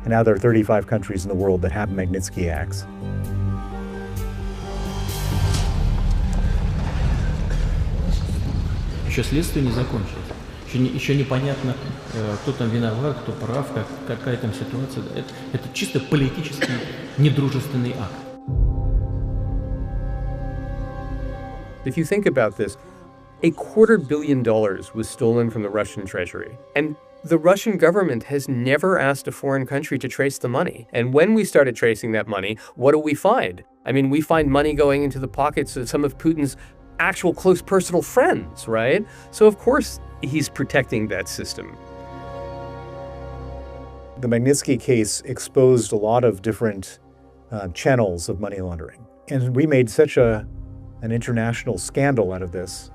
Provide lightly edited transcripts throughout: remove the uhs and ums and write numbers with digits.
And now there are 35 countries in the world that have Magnitsky Acts. Еще следствие не закончилось. Еще непонятно, кто там виноват, кто прав, какая там ситуация. Это чисто политический недружественный акт. If you think about this, $250 million was stolen from the Russian treasury. And the Russian government has never asked a foreign country to trace the money. And when we started tracing that money, what do we find? I mean, we find money going into the pockets of some of Putin's actual close personal friends, right? So of course he's protecting that system. The Magnitsky case exposed a lot of different channels of money laundering. And we made such an international scandal out of this.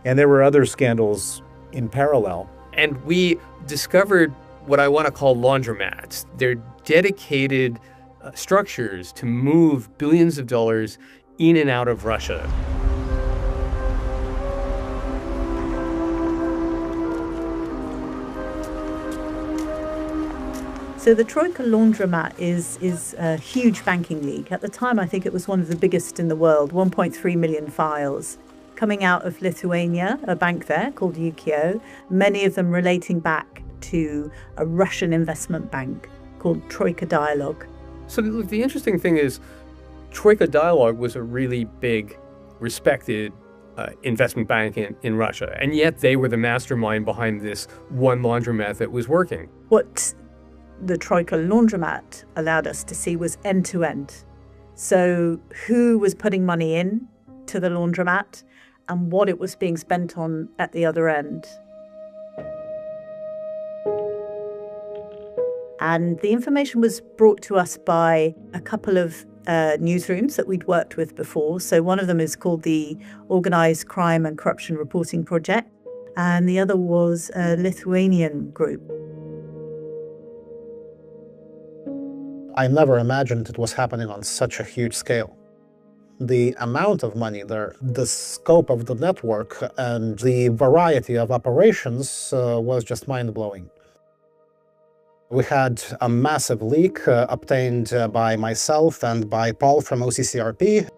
And there were other scandals in parallel. And we discovered what I want to call laundromats. They're dedicated structures to move billions of dollars in and out of Russia. So the Troika Laundromat is a huge banking league. At the time, I think it was one of the biggest in the world, 1.3 million files coming out of Lithuania, a bank there called Ukio, many of them relating back to a Russian investment bank called Troika Dialog. So look, the interesting thing is Troika Dialog was a really big, respected investment bank in Russia, and yet they were the mastermind behind this one laundromat that was working. What the Troika Laundromat allowed us to see was end-to-end. So who was putting money in to the laundromat and what it was being spent on at the other end. And the information was brought to us by a couple of newsrooms that we'd worked with before. So one of them is called the Organised Crime and Corruption Reporting Project, and the other was a Lithuanian group. I never imagined it was happening on such a huge scale. The amount of money there, the scope of the network, and the variety of operations was just mind-blowing. We had a massive leak obtained by myself and by Paul from OCCRP.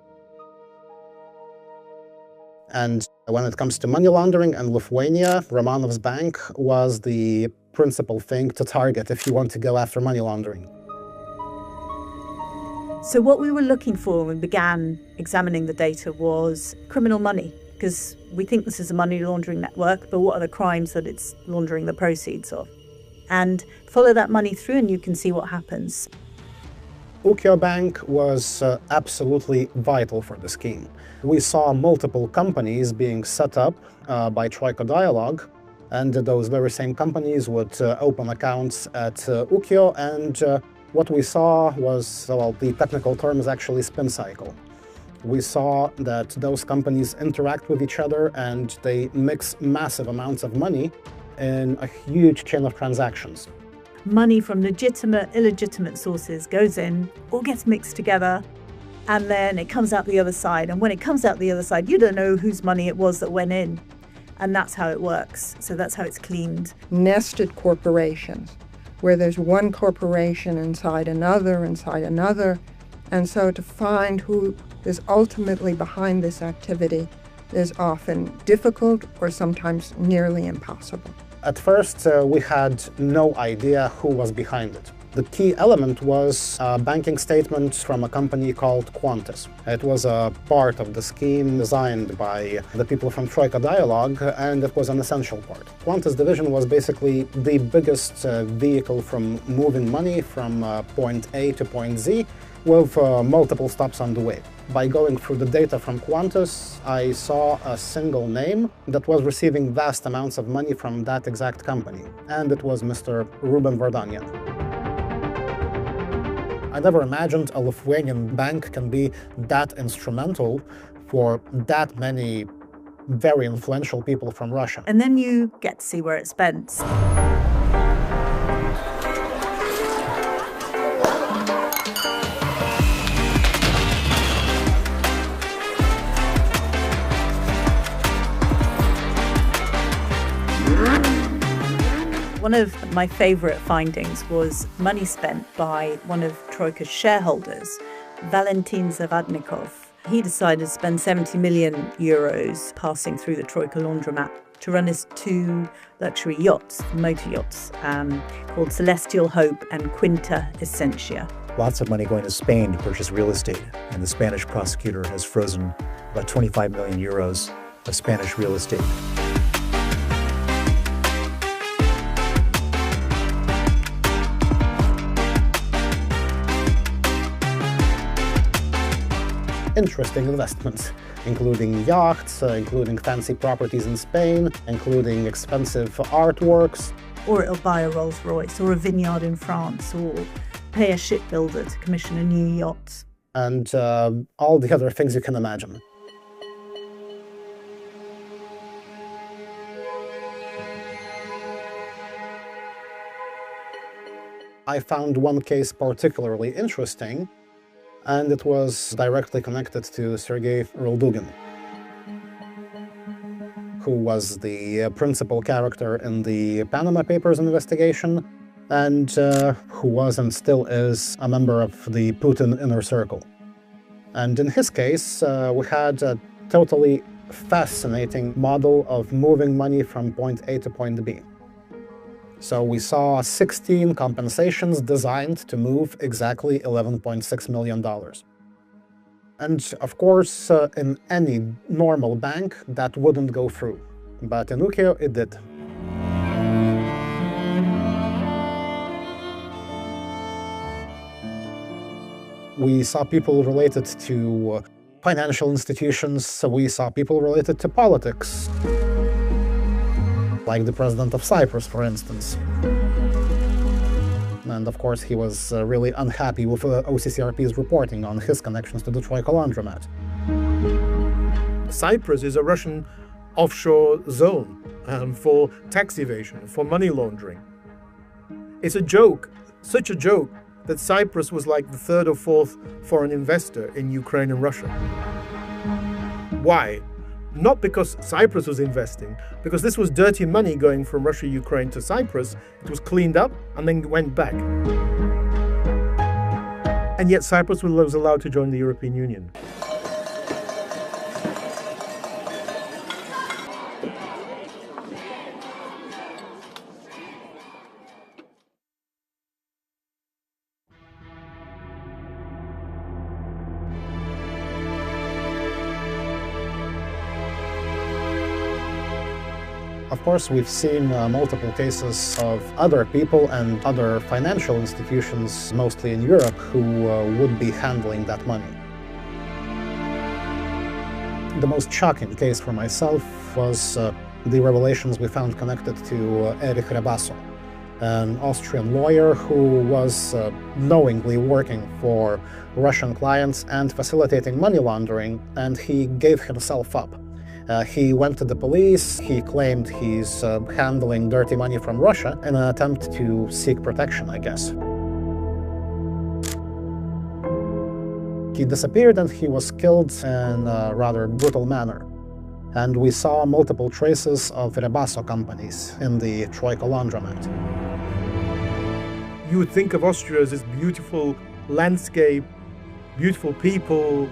And when it comes to money laundering and Lithuania, Romanov's bank was the principal thing to target if you want to go after money laundering. So what we were looking for when we began examining the data was criminal money, because we think this is a money laundering network, but what are the crimes that it's laundering the proceeds of? And follow that money through and you can see what happens. Ukio Bank was absolutely vital for the scheme. We saw multiple companies being set up by Troika Dialog, and those very same companies would open accounts at Ukio, and what we saw was, well, the technical term is actually spin cycle. We saw that those companies interact with each other and they mix massive amounts of money in a huge chain of transactions. Money from legitimate, illegitimate sources goes in, all gets mixed together, and then it comes out the other side. And when it comes out the other side, you don't know whose money it was that went in. And that's how it works. So that's how it's cleaned. Nested corporations, where there's one corporation inside another, and so to find who is ultimately behind this activity is often difficult or sometimes nearly impossible. At first, we had no idea who was behind it. The key element was a banking statement from a company called Qantas. It was a part of the scheme designed by the people from Troika Dialog, and it was an essential part. Qantas division was basically the biggest vehicle from moving money from point A to point Z, with multiple stops on the way. By going through the data from Qantas, I saw a single name that was receiving vast amounts of money from that exact company, and it was Mr. Ruben Vardanyan. I never imagined a Lithuanian bank can be that instrumental for that many very influential people from Russia. And then you get to see where it's spent. One of my favorite findings was money spent by one of Troika's shareholders, Valentin Zavadnikov. He decided to spend 70 million euros passing through the Troika laundromat to run his 2 luxury yachts, motor yachts, called Celestial Hope and Quinta Essentia. Lots of money going to Spain to purchase real estate, and the Spanish prosecutor has frozen about 25 million euros of Spanish real estate. Interesting investments, including yachts, including fancy properties in Spain, including expensive artworks. Or it'll buy a Rolls Royce or a vineyard in France, or pay a shipbuilder to commission a new yacht. And all the other things you can imagine. I found one case particularly interesting, and it was directly connected to Sergei Roldugin, who was the principal character in the Panama Papers investigation, and who was and still is a member of the Putin inner circle. And in his case, we had a totally fascinating model of moving money from point A to point B. So we saw 16 compensations designed to move exactly $11.6 million. And of course, in any normal bank, that wouldn't go through. But in Ukio, it did. We saw people related to financial institutions, we saw people related to politics, like the president of Cyprus, for instance. And of course, he was really unhappy with OCCRP's reporting on his connections to the Troika laundromat. Cyprus is a Russian offshore zone for tax evasion, for money laundering. It's a joke, such a joke, that Cyprus was like the 3rd or 4th foreign investor in Ukraine and Russia. Why? Not because Cyprus was investing, because this was dirty money going from Russia, Ukraine to Cyprus. It was cleaned up and then went back. And yet Cyprus was allowed to join the European Union. Of course, we've seen multiple cases of other people and other financial institutions, mostly in Europe, who would be handling that money. The most shocking case for myself was the revelations we found connected to Erich Rebasso, an Austrian lawyer who was knowingly working for Russian clients and facilitating money laundering, and he gave himself up. He went to the police, he claimed he's handling dirty money from Russia in an attempt to seek protection, I guess. He disappeared and he was killed in a rather brutal manner. And we saw multiple traces of Rebasso companies in the Troika laundromat. You would think of Austria as this beautiful landscape, beautiful people,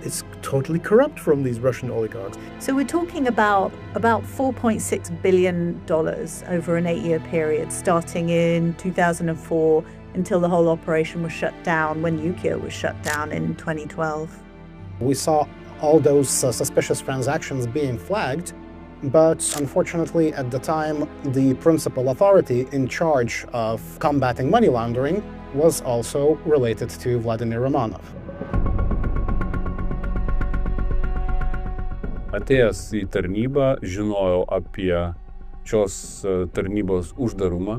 it's totally corrupt from these Russian oligarchs. So we're talking about $4.6 billion over an 8-year period, starting in 2004 until the whole operation was shut down, when Ukio was shut down in 2012. We saw all those suspicious transactions being flagged, but unfortunately at the time the principal authority in charge of combating money laundering was also related to Vladimir Romanov. Atėjęs į tarnybą, žinojau apie šios tarnybos uždarumą,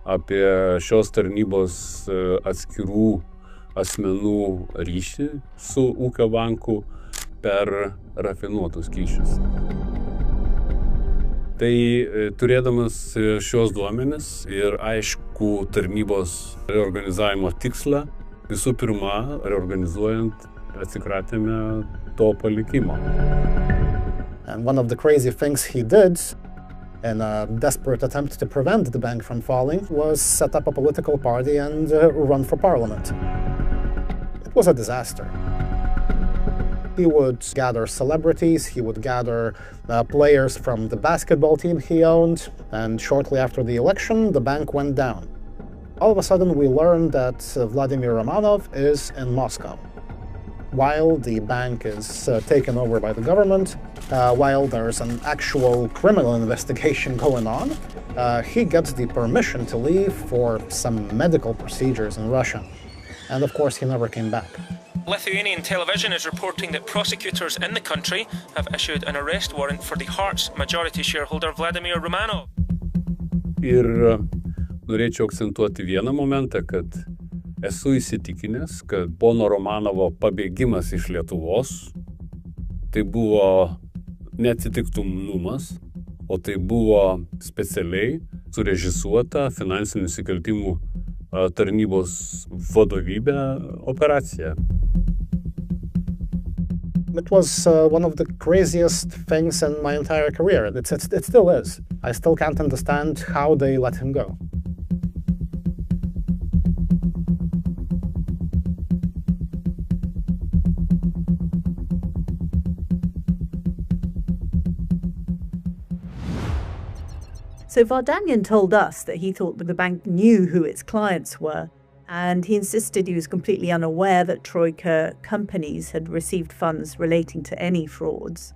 apie šios tarnybos atskirų asmenų ryšį su ūkio banku per rafinuotus kyšius. Tai turėdamas šios duomenis ir aišku tarnybos reorganizavimo tikslą, visų pirma, reorganizuojant atsikratėme to palikimo. And one of the crazy things he did in a desperate attempt to prevent the bank from falling, was set up a political party and run for parliament. It was a disaster. He would gather celebrities, he would gather players from the basketball team he owned, and shortly after the election, the bank went down. All of a sudden, we learned that Vladimir Romanov is in Moscow. While the bank is taken over by the government, while there's an actual criminal investigation going on, he gets the permission to leave for some medical procedures in Russia. And of course, he never came back. Lithuanian television is reporting that prosecutors in the country have issued an arrest warrant for the Hearts majority shareholder Vladimir Romanov. Ir norėčiau akcentuoti vieną momentą, kad esu įsitikinęs, kad pono Romanovo pabėgimas iš Lietuvos tai buvo neatsitiktinumas, o tai buvo specialiai surežisuota finansinių nusikaltimų tarnybos vadovybė operacija. It was one of the craziest things in my entire career. It still is. I still can't understand how they let him go. So Vardanyan told us that he thought that the bank knew who its clients were, and he insisted he was completely unaware that Troika companies had received funds relating to any frauds.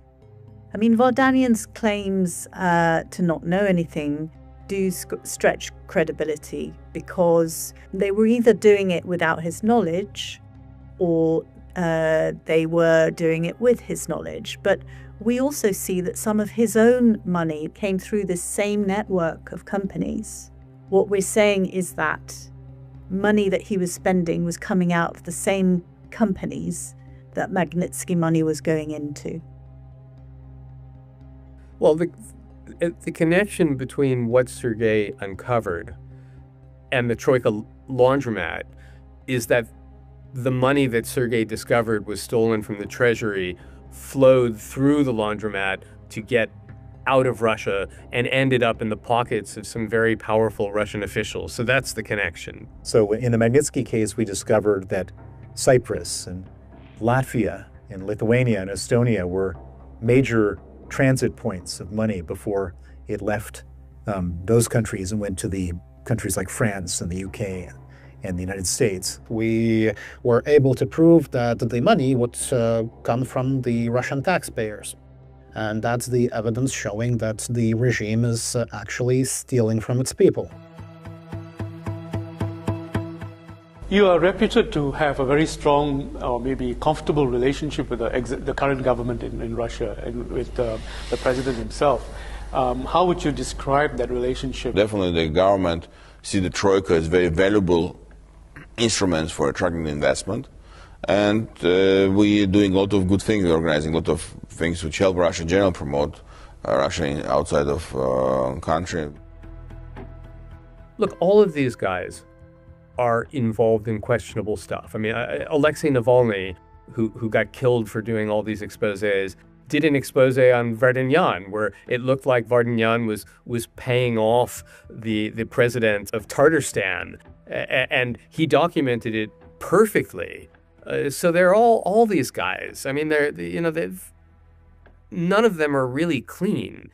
I mean, Vardanyan's claims to not know anything do stretch credibility, because they were either doing it without his knowledge or they were doing it with his knowledge. But we also see that some of his own money came through this same network of companies. What we're saying is that money that he was spending was coming out of the same companies that Magnitsky money was going into. Well, the connection between what Sergei uncovered and the Troika laundromat is that the money that Sergei discovered was stolen from the treasury flowed through the laundromat to get out of Russia and ended up in the pockets of some very powerful Russian officials. So that's the connection. So in the Magnitsky case, we discovered that Cyprus and Latvia and Lithuania and Estonia were major transit points of money before it left those countries and went to the countries like France and the UK and the United States. We were able to prove that the money would come from the Russian taxpayers. And that's the evidence showing that the regime is actually stealing from its people. You are reputed to have a very strong or maybe comfortable relationship with the current government in Russia and with the president himself. How would you describe that relationship? Definitely the government see the Troika as very valuable instruments for attracting investment. And we're doing a lot of good things, organizing a lot of things which help Russia in general promote Russia outside of country. Look, all of these guys are involved in questionable stuff. I mean, Alexei Navalny, who got killed for doing all these exposés, did an expose on Vardanyan, where it looked like Vardanyan was paying off the president of Tatarstan, and he documented it perfectly. So they're all these guys. I mean, none of them are really clean.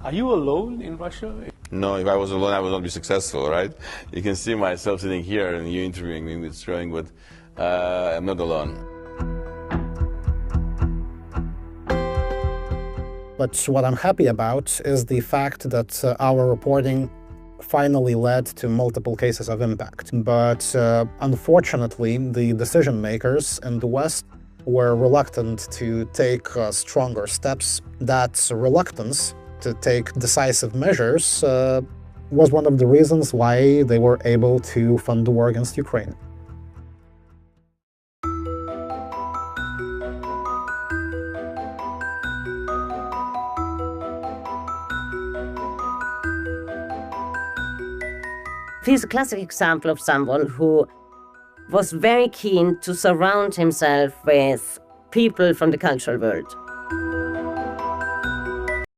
Are you alone in Russia? No, if I was alone, I would not be successful, right? You can see myself sitting here and you interviewing me with showing, but I'm not alone. But what I'm happy about is the fact that our reporting finally led to multiple cases of impact. But unfortunately, the decision makers in the West were reluctant to take stronger steps. That reluctance to take decisive measures was one of the reasons why they were able to fund the war against Ukraine. He's a classic example of someone who was very keen to surround himself with people from the cultural world.